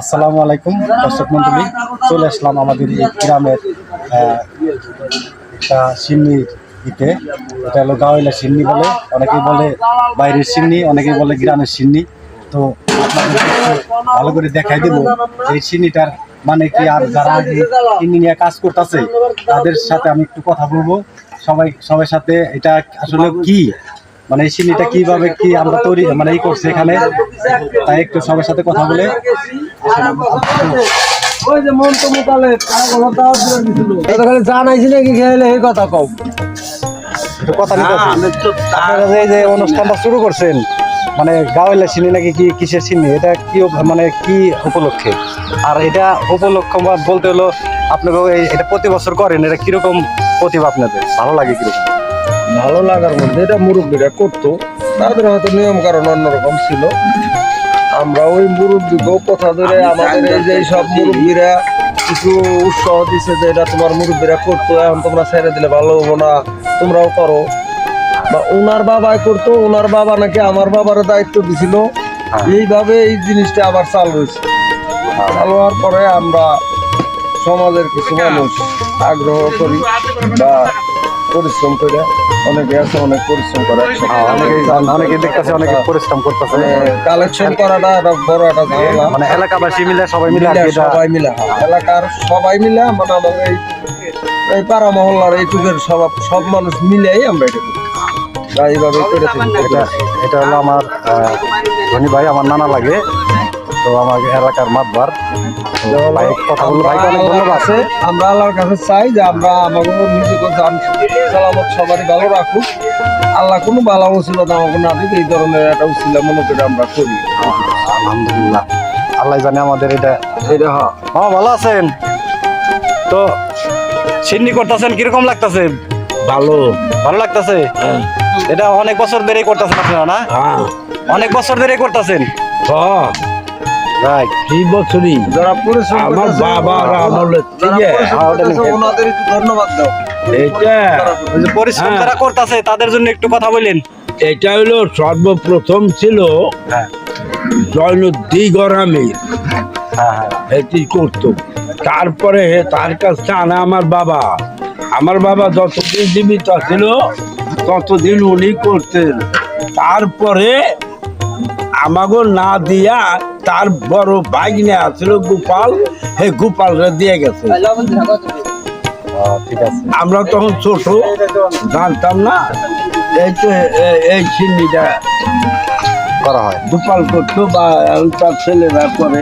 আসসালামু আলাইকুম দর্শক মন্ডলী, চলে আসলাম আমাদের এই গ্রামের একটা সিন্নির দিতে। এটা হলো গাওয়াইলা সিন্নি বলে, অনেকেই বলে বাইরের সিন্নি, অনেকেই বলে গ্রামের সিন্নি। তো আপনাদের ভালো করে দেখাই দেবো এই সিন্নিটার মানে কি, আর যারা সিন্নি নিয়ে কাজ করতেছে তাদের সাথে আমি একটু কথা বলবো। সবাই সাথে এটা আসলে কি, মানে এই সিন্নিটা কিভাবে কি আমরা তৈরি মানে এই করছে এখানে, তাই একটু সবার সাথে কথা বলে আপনারা যে অনুষ্ঠানটা শুরু করছেন, মানে গাওয়াইলা সিন্নি নাকি কি, কিসের সিন্নি এটা, কি মানে কি উপলক্ষে? আর এটা উপলক্ষ বলতে হলো আপনাকে এটা প্রতি বছর করেন, এটা কিরকম প্রতিভা আপনাদের, ভালো লাগে কিরকম? ভালো লাগার মধ্যে এটা মুরব্বীরা করতো, তাদের হয়তো নিয়ম কারণ অন্যরকম ছিল। আমরা ওই মুরব্বীকেও কথা ধরে আমাদের এই যে সব মুরব্বীরা কিছু উৎসাহ দিচ্ছে যে এটা তোমার মুরব্বীরা করতো, এখন তোমরা ছেড়ে দিলে ভালো হবো না, তোমরাও করো। বা ওনার বাবাই করতো, ওনার বাবা নাকি আমার বাবার দায়িত্ব দিছিল, এইভাবে এই জিনিসটা আবার চালু হয়েছে। চালু হওয়ার পরে আমরা সমাজের কিছু মানুষ আগ্রহ করি বা পরিশ্রম করে, অনেকে আছে অনেক পরিশ্রম করে, অনেকে দেখতেছে অনেকে পরিশ্রম করতেছে। কালেকশন করাটা একটা বড় একটা ঝামেলা। মানে এলাকাবাসী মিলে সবাই মিলে এলাকার সবাই মিলে মানে আমাদের এই পাড়া মহল্লার এইটুকের সব মানুষ মিলেই আমরা এটা করি, এইভাবে করে থাকি। এটা হলো আমার ধনী ভাই, আমার নানা লাগে, তো আমার এলাকার মাতবার। কথা বলবো ভাইকে অনেক ধন্যবাদ আছে। আমরা আল্লাহর কাছে চাই যে আমরা আমাদের নিজেকে জান সালামত সবারই ভালো রাখুক, আল্লাহ কোনো বালা মুসিবত আমাকে না দিক, এই ধরনের একটা উসিলা মনে করে আমরা করি। আলহামদুলিল্লাহ, আল্লাহ জানে আমাদের এটা। মামা ভালো আছেন তো? সিন্নি করতেছেন, কিরকম লাগতেছে? ভালো লাগতেছে। এটা অনেক বছর ধরেই করতেছেন আপনারা না? অনেক বছর ধরেই করতেছেন। যারা আমার বাবা ওনাদের একটু ধন্যবাদ দাও। পরিশ্রম যারা করতেছে তাদের জন্য একটু কথা বলেন। এটা হলো সর্বপ্রথম ছিল জয়নুদ্দি গরামের, এটি করতো। তারপরে তার কাছে আনা আমার বাবা যতদিন জীবিত ছিল ততদিন উনি করতেন। তারপরে আমাকে না দিয়া তার বড় ভাগ্নে আছিল গোপাল, হে গোপালরা দিয়ে গেছে। ঠিক আছে, আমরা তখন ছোট, জানতাম না। এই তো এই সিন্নিটা করা হয়, গোপাল করতো বা তার ছেলেরা করে।